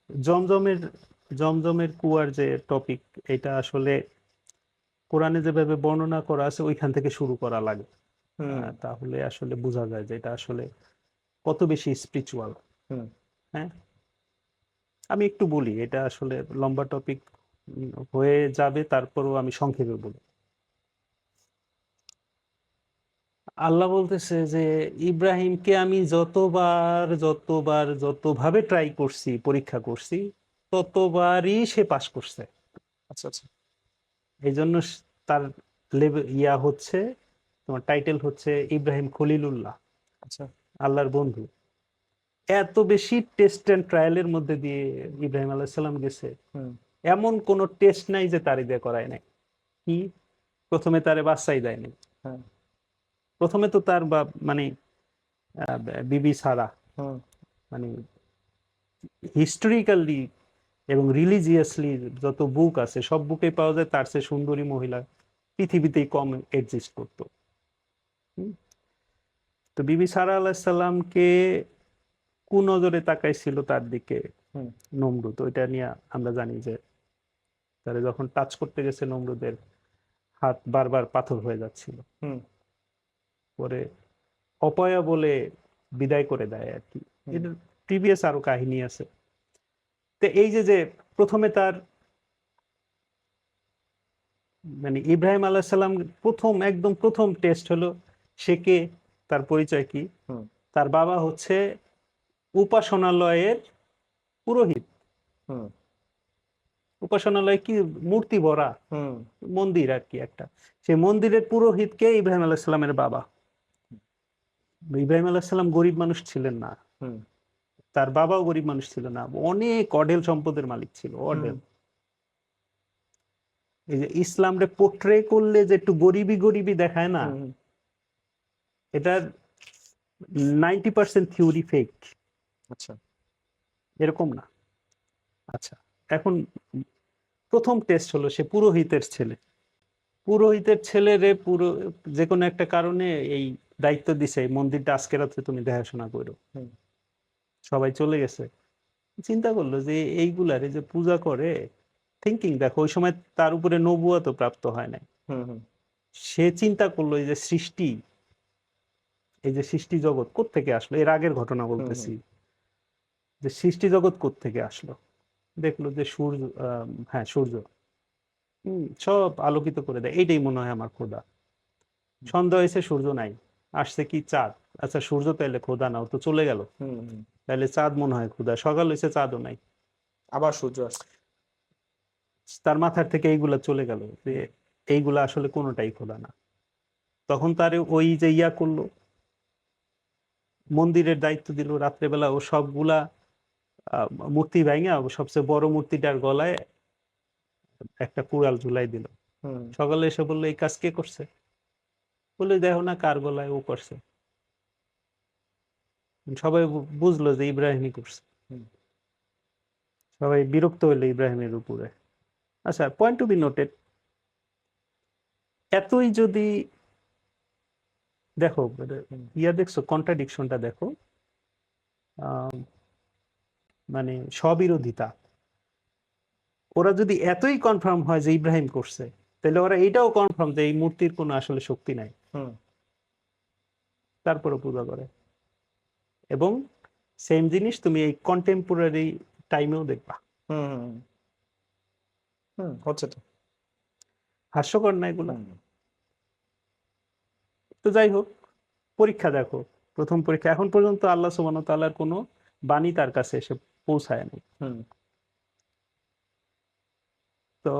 জমজমের জমজমের কুয়ার যে টপিক, এটা আসলে কোরআনে যেভাবে বর্ণনা করা আছে ওইখান থেকে শুরু করা লাগে। হুম তাহলে আসলে বোঝা যায় যে এটা আসলে কত বেশি স্পিরিচুয়াল। হুম হ্যাঁ, আমি একটু বলি, এটা আসলে লম্বা টপিক হয়ে যাবে, তারপরও আমি সংক্ষেপে বলি। আল্লাহ বলতেছে যে ইব্রাহিমকে আমি যতভাবে ট্রাই করছি, পরীক্ষা করছি, ততবারই সে পাশ করছে। আচ্ছা আচ্ছা এই জন্য তার লেভেল হচ্ছে, তোমার টাইটেল হচ্ছে ইব্রাহিম খলিলুল্লাহ, আচ্ছা আল্লাহর বন্ধু। এত বেশি টেস্ট এন্ড ট্রায়ালের মধ্যে দিয়ে ইব্রাহিম আলাইহিস সালাম গেছে, হুম এমন কোন টেস্ট নাই যে তারে দিয়ে করায় নাই। কি, প্রথমে তারে বাচ্চাই দেয়নি। হ্যাঁ প্রথমে তো তার মানে বিবি সারা, হুম মানে হিস্টোরিক্যালি এবং রিলিজিয়াসলি যত বুক আছে সব বুকে পাওয়া যায় তার চেয়ে সুন্দরী মহিলা পৃথিবীতেই কম এক্সিস্ট করতো। হুম? তো বিবি সারা আলাইসাল্লামকে কুনজরে তাকাইছিল তার দিকে হুম নমরুদ, ওইটা নিয়ে আমরা জানি যে তারা যখন টাচ করতে গেছে নমরুদের হাত বারবার পাথর হয়ে যাচ্ছিল, হুম পরে অপয়া বলে বিদায় করে দেয় আর কি। হুম এর প্রিভিয়াস আরো কাহিনী আছে। তো এই যে যে প্রথমে তার মানে ইব্রাহিম আলাইহিস সালাম একদম প্রথম টেস্ট হলো সে কে, তার পরিচয় কি। হুম তার বাবা হচ্ছে উপাসনালয়ের পুরোহিত। হুম উপাসনালয় কি, মূর্তি ভরা হুম মন্দির আর কি একটা, সেই মন্দিরের পুরোহিতকে ইব্রাহিম আলাইহিস সালামের বাবা। ইব্রাহিম আলাইহিস সালাম গরিব মানুষ ছিলেন না, হুম তার বাবাও গরিব মানুষ ছিল না, অনেক অঢেল সম্পদের মালিক ছিল, হুম অঢেল। এই যে ইসলামরে পোট্রে করলে যে একটু গরিবি গরিবি দেখায় না, হুম এটার 90% থিওরি ফেক, আচ্ছা এরকম না। আচ্ছা, এখন প্রথম টেস্ট হলো সে পুরোহিতের ছেলে। পুরোহিতের ছেলেরে পুরো যে কোনো একটা কারণে এই দায়িত্ব দিছে, এই মন্দিরটা আজকে রাত্রে তুমি দেখাশোনা করো। হুম সবাই চলে গেছে, চিন্তা করলো যে এইগুলারে যে পূজা করে, থিঙ্কিং দেখো, ওই সময় তার উপরে নবুয়ত প্রাপ্ত হয় নাই। হুম হুম সে চিন্তা করলো এই যে সৃষ্টি, এই যে সৃষ্টি জগৎ কোত্থেকে আসলো, এর আগের ঘটনা হুম হুম বলতেছি, যে সৃষ্টি জগৎ কোত্থেকে আসলো। দেখলো যে সূর্য, হ্যাঁ সূর্য, সব আলোকিত করে দেয়, এইটাই মনে হয় আমার খোদা। সন্ধ্যা হয়েছে, সূর্য নাই, আসছে কি চাঁদ। আচ্ছা সূর্য তাইলে খোদা না, ও তো চলে গেল, হুম হুম তাহলে চাঁদ মনে হয় খোদা। সকাল হয়েছে, চাঁদও নাই, আবার সূর্য আসছে তার মাথার থেকে এইগুলা চলে গেল যে হুম এইগুলা আসলে কোনোটাই খোদা না। তখন তার ওই যে করলো, মন্দিরের দায়িত্ব দিল, রাত্রেবেলা ও সবগুলা মূর্তি ভাঙা সবচেয়ে বড় মূর্তিটার গলায় একটা কুড়াল ঝুলাই দিল। হুম সকালে এসে বললো এই কাজ কে করছে, বলে দেখো না কার গলায় ও করছে। সবাই বুঝলো যে ইব্রাহিমই করছে। হুম সবাই বিরক্ত হইলো ইব্রাহিমের উপরে। আচ্ছা, পয়েন্ট টু বি নোটেড, এতই যদি দেখো, হুম দেখছো কন্ট্রাডিকশনটা দেখো, আহ, মানে স্ববিরোধিতা। ওরা যদি এতই কনফার্ম হয় যে ইব্রাহিম করছে, তাহলে ওরা এটাও কনফার্ম যে এই মূর্তির কোনো আসলে শক্তি নাই, হুম তারপরে পূজা করে। এবং সেম জিনিস তুমি এই কন্টেম্পোরারি টাইমেও দেখবা। হুম হচ্ছে তো হাস্যকর না এগুলা? হুম তো যাই হোক, পরীক্ষা দেখো, প্রথম পরীক্ষা, এখন পর্যন্ত আল্লাহ সুবহানাহু ওয়া তাআলার কোনো বাণী তার কাছে এসে পৌঁছায়নি। হুম তো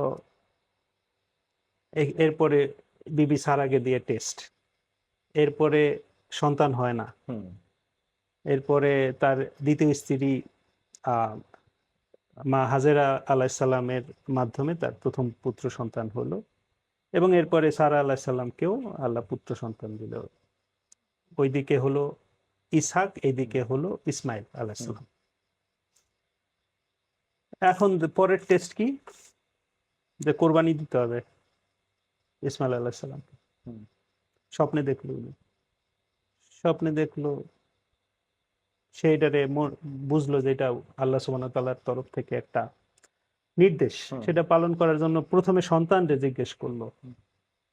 এরপরে বিবি সারাকে দিয়ে টেস্ট, এরপরে সন্তান হয় না, হুম এরপরে তার দ্বিতীয় স্ত্রী আহ মা হাজেরা আলাইসাল্লামের মাধ্যমে তার প্রথম পুত্র সন্তান হলো, এবং এরপরে সারা আলাইসাল্লামকেও আল্লাহ পুত্র সন্তান দিল। ওইদিকে হলো ইসহাক, এইদিকে হলো ইসমাইল হুম আলাইসাল্লাম। এখন পরের টেস্ট কি, যে কোরবানি দিতে হবে ইসমাইল আলাইসাল্লামকে। হুম স্বপ্নে দেখলো, স্বপ্নে দেখলো সে এটারে বুঝলো যে এটা আল্লাহ সুবহানাহু ওয়া তাআলার তরফ থেকে একটা নির্দেশ, হুম। সেটা পালন করার জন্য প্রথমে সন্তানরে জিজ্ঞেস করলো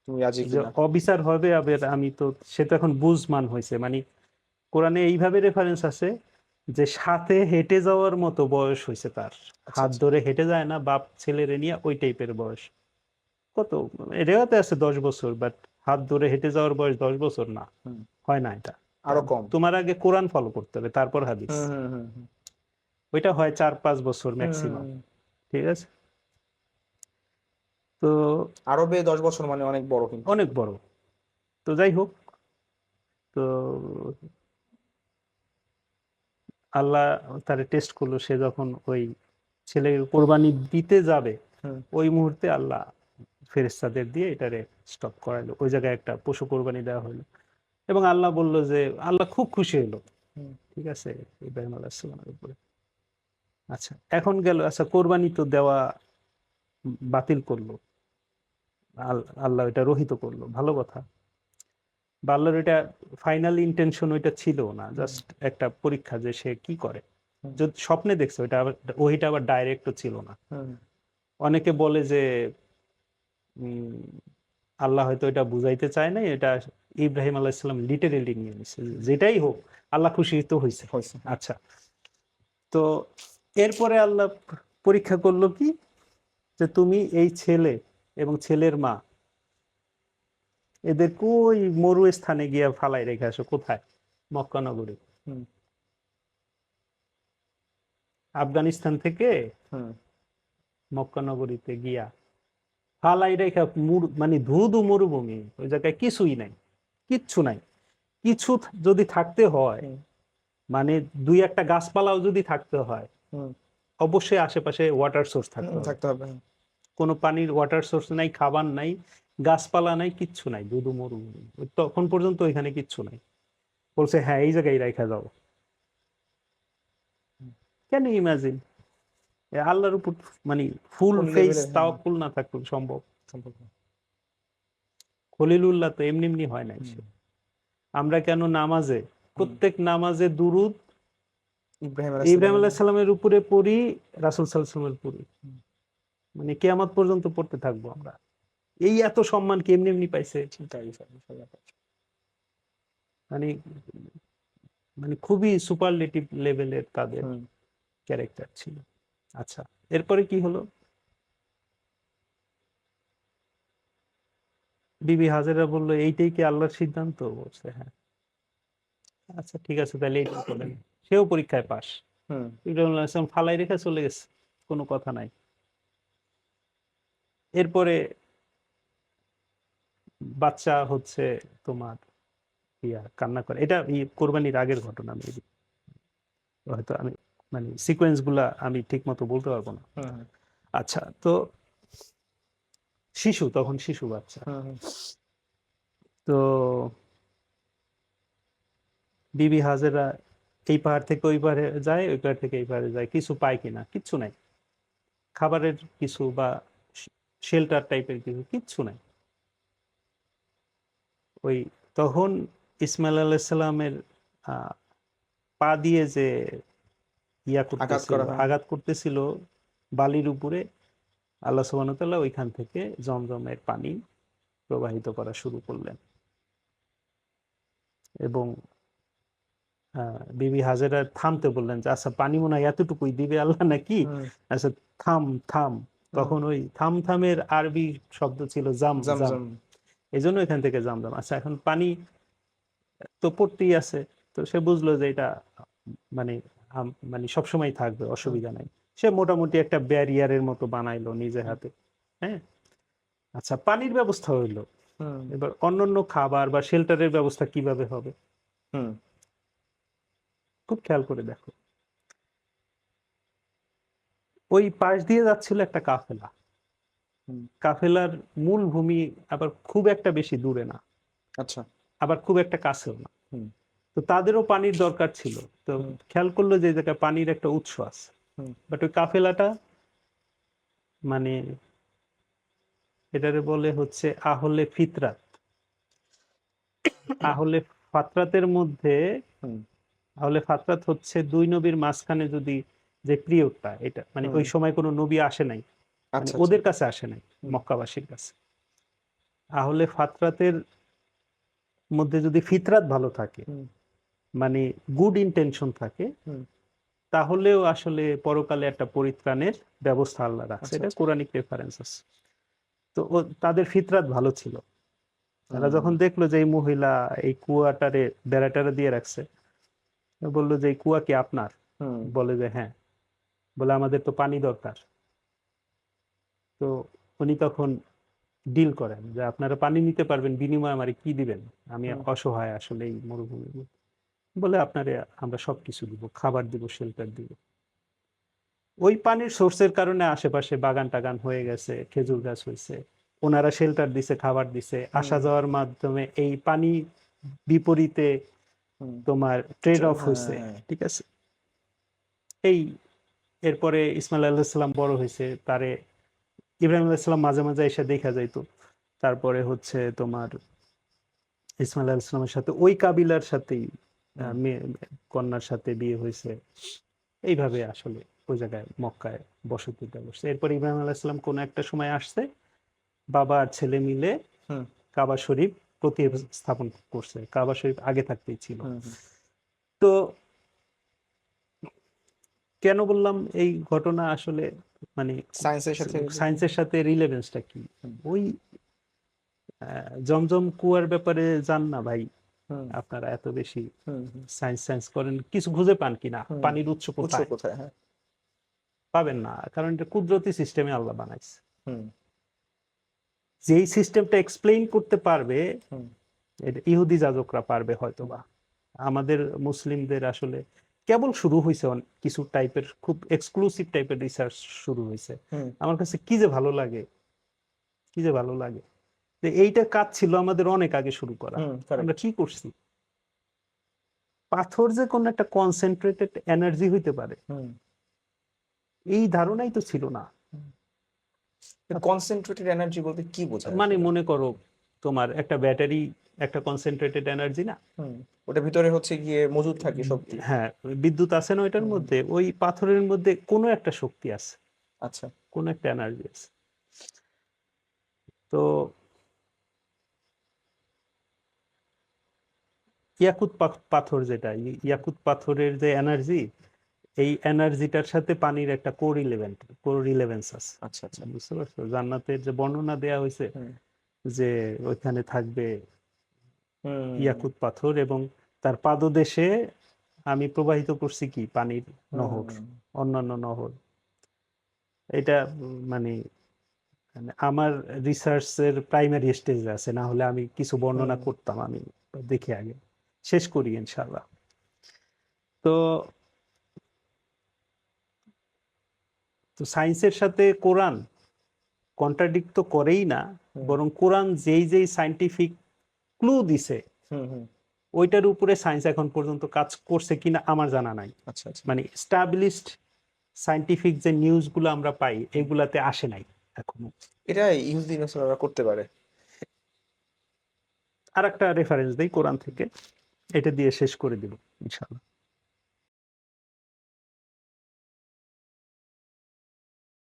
তুমি রাজি যে কিনা? অবিচার হবে, আবার আমি তো, সে তো এখন বুঝমান হয়েছে, মানে কোরআনে এইভাবে রেফারেন্স আছে যে সাথে হেঁটে যাওয়ার মতো বয়স হয়েছে তার, আচ্ছা হাত আচ্ছা। ধরে হেঁটে যায় না বাপ ছেলেরে নিয়ে, ওই টাইপের বয়স। কত রেওয়াতে আছে 10 বছর, বাট হাত ধরে হেঁটে যাওয়ার বয়স 10 বছর না, হুম। হয় না এটা। আরো কম। তোমার আগে কোরআন ফলো করতে হবে, তারপর হাদিস। হুম হুম হুম হুম। ওইটা হয় 4-5 বছর হুম, হুম, ম্যাক্সিমাম। হুম। ঠিক আছে, তো আরবে 10 বছর মানে অনেক বড় কিন্তু। অনেক বড়। তো যাই হোক, তো আল্লাহ তারে টেস্ট করলো, সে যখন ওই ছেলে কোরবানি দিতে যাবে হুম। ওই মুহূর্তে আল্লাহ ফেরেশতাদের দিয়ে এটারে স্টপ করাইলো, ওই জায়গায় একটা পশু কোরবানি দেওয়া হলো। এবং আল্লাহ বলল যে, আল্লাহ খুব খুশি হলো, হুম। ঠিক আছে, ইব্রাহিম আলাইহিস সালামের উপরে। আচ্ছা, এখন গেল, আচ্ছা কোরবানি তো দেওয়া বাতিল করলো, আল্লাহ এটা রহিত করলো, ভালো কথা। বা আল্লাহর এটা ফাইনাল ইন্টেনশন ওইটা ছিল না, হুম। জাস্ট একটা পরীক্ষা যে সে কি করে। হুম। যদি স্বপ্নে দেখছে ওইটা আবার, ওইটা আবার ডাইরেক্টও ছিল না। হুম। অনেকে বলে যে উম, আল্লাহ হয়তো এটা বুঝাইতে চায় না, এটা ইব্রাহিম আলাইহিস সালাম লিটারেলি নিয়ে নিছে, যেটাই হোক আল্লাহ খুশি তো হয়েছে। হইছে। আচ্ছা, তো এরপরে আল্লাহ পরীক্ষা করলো কি, যে তুমি এই ছেলে এবং ছেলের মা এদের কই মরু স্থানে গিয়া ফালাই রেখে আসো, কোথায়? মক্কা নগরে। হুম। আফগানিস্তান থেকে হুম। মক্কা নগরীতে গিয়া ফালাই রেখা, মানে ধুধু মরুভূমি, ওই জায়গায় কিছুই নাই, কিচ্ছু নাই। কিছু যদি থাকতে হয়, হুম। মানে দুই একটা গাছপালাও যদি থাকতে হয়, হুম। অবশ্যই আশেপাশে ওয়াটার সোর্স থাকতে হুম, হবে। থাকতে হবে। কোনো পানির ওয়াটার সোর্স নাই, খাবার নাই, গাছপালা নাই, কিচ্ছু নাই, ধুধু মরুভূমি। তখন পর্যন্ত ওইখানে কিচ্ছু নাই। বলছে হ্যাঁ এই জায়গায় রাখা যাও। Can you imagine? আল্লাহর উপর মানে ফুল কোন ফেস লেভেলের, হ্যাঁ, তাওয়াক্কুল না থাকলে সম্ভব? সম্পর্ক। খলিলুল্লাহ তো এমনি এমনি হয় নাই হুম। সে। আমরা কেন নামাজে, হুম। প্রত্যেক নামাজে দুরুদ ইব্রাহিম আলাইহিস ইব্রাহিম সালামের আলাইহিস সালামের উপরে পড়ি, রাসূল সাল্লাল্লাহু আলাইহি ওয়াসাল্লামের পড়ি, হুম, মানে কিয়ামত পর্যন্ত পড়তে থাকবো আমরা। এই এত সম্মান কি এমনি এমনি পাইছে? চিন্তা বিশাল ব্যাপার। মানে, মানে খুবই সুপারলেটিভ লেভেলের তাদের হুম। ক্যারেক্টার ছিল। আচ্ছা, এরপরে কি হলো? বিবি হাজেরা বলল এইটাই কি আল্লাহর সিদ্ধান্ত? বলছে হ্যাঁ। আচ্ছা ঠিক আছে, তাহলে এইটাই করেন। সেও পরীক্ষায় পাস। হুম। ইব্রাহিম আলাইহিস সালাম ফালাই রেখে চলে গেছে, কোনো কথা নাই। এরপরে বাচ্চা হচ্ছে তোমার কান্না করে, এটা কোরবানির আগের ঘটনা, মেবি, হয়তো আমি মানে সিকোয়েন্স গুলা আমি ঠিক মতো বলতে পারবো না। হুম। আচ্ছা, তো শিশু, তখন শিশু বাচ্চা। হুম। হুম। তো বিবি হাজেরা এই পাহাড় থেকে ওই পাহাড়ে যায়, ওই পাহাড় থেকে এই পাহাড়ে যায়, কিছু পায় কিনা? কিচ্ছু নাই। খাবারের কিছু বা শেল্টার টাইপের কিছু, কিচ্ছু নাই। ওই তখন ইসমাইল আলাইসাল্লামের পা দিয়ে যে আঘাত করতেছিল, করা হয়। আঘাত করতেছিল বালির উপরে, আল্লাহ সুবহানাহু ওয়া তাআলা ওইখান থেকে জমজমের পানি প্রবাহিত করা শুরু করলেন। এবং বিবি হাজেরা থামতে বললেন যে আচ্ছা পানি মনে হয় এতটুকুই দিবে আল্লাহ নাকি, হুম। আচ্ছা থাম থাম। হুম। তখন ওই থাম থামের আরবি শব্দ ছিল জাম জাম, জমজম। এই জন্য এখান থেকে জামজাম। আচ্ছা, এখন পানি তো পড়তেই আছে, তো সে বুঝলো যে এটা মানে মানে সবসময় থাকবে, হুম। অসুবিধা নাই। সে মোটামুটি একটা ব্যারিয়ারের মতো বানাইলো নিজে হুম। হাতে। হ্যাঁ, আচ্ছা পানির ব্যবস্থা হইলো। হুম। এবার অন্যান্য খাবার বা শেল্টারের ব্যবস্থা কিভাবে হবে? হুম। খুব খেয়াল করে দেখো, ওই পাশ দিয়ে যাচ্ছিল একটা কাফেলা। হুম। কাফেলার মূল ভূমি আবার খুব একটা বেশি দূরে না, আচ্ছা। আবার খুব একটা কাছেও না। হুম। তো তাদেরও পানির দরকার ছিল। তো হুম। খেয়াল করলো যে এই জায়গায় পানির একটা উৎস আছে, হুম। বাট ওই কাফেলাটা মানে এটারে বলে হচ্ছে আহলে ফিতরাত। আহলে ফাতরাতের মধ্যে হুম। আহলে ফাতরাত হচ্ছে দুই নবীর মাঝখানে যদি যে পিরিয়ডটা, এটা মানে ওই হুম সময় কোনো নবী আসে নাই, মানে আচ্ছা আচ্ছা ওদের কাছে আসে নাই, হুম মক্কাবাসীর কাছে। আহলে ফাতরাতের মধ্যে যদি ফিতরাত ভালো থাকে, হুম মানে গুড ইন্টেনশন থাকে, হুম তাহলেও আসলে পরকালে একটা পরিত্রাণের ব্যবস্থা আল্লাহ রাখছে। আচ্ছা এটা আচ্ছা কোরআনিক রেফারেন্স আছে। তো তাদের ফিতরাত ভালো ছিল। তারা হুম যখন দেখলো যে এই মহিলা এই কুয়াটারে বেড়াটারে দিয়ে রাখছে, বললো যে এই কুয়া কি আপনার? হুম বলে যে হ্যাঁ। বলে আমাদের তো পানি দরকার। তো উনি তখন ডিল করেন যে আপনারা পানি নিতে পারবেন, বিনিময়ে আমারে কি দিবেন? আমি হুম অসহায় আসলে এই মরুভূমির মধ্যে। বলে আপনারে আমরা সবকিছু দিব, খাবার দিব, শেল্টার দিব। ওই পানির সোর্সের কারণে আশেপাশে বাগান টাগান হয়ে গেছে, খেজুর গাছ হয়েছে, ওনারা শেল্টার দিছে, খাবার দিছে, আসা হুম যাওয়ার মাধ্যমে এই পানি বিপরীতে হুম তোমার ট্রেড অফ হ্যাঁ হয়েছে। হ্যাঁ ঠিক আছে। এই এরপরে ইসমাইল আলাইহিসসালাম বড় হয়েছে, তারে ইব্রাহিম আলাইহিসসালাম মাঝে মাঝে এসে দেখা যাইতো। তারপরে হচ্ছে তোমার ইসমাইল আলাইহিসসালামের সাথে ওই কাবিলার সাথেই হুম কন্যার সাথে বিয়ে হয়েছে। এইভাবে আসলে ওই জায়গায় মক্কায় বসতিটা বসছে। এরপর ইব্রাহিম আলাইহিসসালাম কোন একটা সময় আসছে, বাবা আর ছেলে মিলে হুম কাবা শরীফ হুম প্রতিস্থাপন করছে। কাবা শরীফ আগে থাকতেই ছিল। হুম হুম তো কেন বললাম এই ঘটনা আসলে, মানে সায়েন্সের সাথে সায়েন্সের সাথে রিলেভেন্সটা কি? হুম ওই জমজম কুয়ার ব্যাপারে জান না ভাই, হুম আপনারা এত বেশি হুম হুম সায়েন্স সায়েন্স করেন, কিছু খুঁজে পান কিনা হুম পানির উৎস উৎস কোথায়? কোথায় হ্যাঁ পাবেন না, কারণ এটা কুদরতি সিস্টেমে আল্লাহ বানাইছে। হুম যেই সিস্টেমটা এক্সপ্লেইন করতে পারবে, হুম এটা ইহুদি যাজকরা পারবে হুম হয়তোবা। আমাদের মুসলিমদের আসলে কেবল শুরু হয়েছে কিছু টাইপের খুব এক্সক্লুসিভ টাইপের রিসার্চ শুরু হয়েছে। হুম আমার কাছে কি যে ভালো লাগে, কি যে ভালো লাগে যে এইটা কাজ ছিল আমাদের অনেক আগে শুরু করা। হুম আমরা কারেক্ট কি করছি? পাথর যে কোন একটা কনসেন্ট্রেটেড এনার্জি হইতে পারে, হুম এই ধারণাই তো ছিল না। কনসেন্ট্রেটেড এনার্জি বলতে কি বোঝায় মানে আসলে মনে করো তোমার একটা ব্যাটারি একটা কনসেন্ট্রেটেড এনার্জি না? হুম ওটা ভিতরে হচ্ছে গিয়ে মজুদ থাকে শক্তি হ্যাঁ, বিদ্যুৎ আছে না ওইটার হুম হুম মধ্যে? ওই পাথরের মধ্যে কোনো একটা শক্তি আছে, আচ্ছা কোনো একটা এনার্জি আছে। তো ইয়াকুত পাথর যেটা, ইয়াকুত পাথরের যে এনার্জি, এই এনার্জিটার সাথে পানির একটা কোরিলেভেন্স আছে। আচ্ছা আচ্ছা বুঝতে পারছো? জান্নাতের যে বর্ণনা দেয়া হয়েছে হুম যে ওইখানে থাকবে হুম ইয়াকুত পাথর, এবং তার পাদদেশে আমি প্রবাহিত করছি কি পানির নহর, হুম অন্যান্য নহর। এটা মানে মানে আমার রিসার্চের প্রাইমারি স্টেজে আছে, না হলে আমি কিছু বর্ণনা হুম করতাম। আমি দেখি আগে শেষ করি ইনশাআল্লাহ। তো তো সায়েন্সের সাথে কোরআন কন্ট্রাডিক্ট তো করেই না, হুম বরং কোরআন যেই যেই সায়েন্টিফিক ক্লু দিছে হুম হুম ওইটার উপরে সায়েন্স এখন পর্যন্ত কাজ করছে কিনা আমার জানা নাই। আচ্ছা আচ্ছা মানে স্টাবলিশড সায়েন্টিফিক যে নিউজগুলো আমরা পাই এগুলাতে আসে নাই এখনো। এটা ইহুদি নাসারারা করতে পারে আর একটা রেফারেন্স দেই কোরআন থেকে, এটা দিয়ে শেষ করে দিব ইনশাআল্লাহ।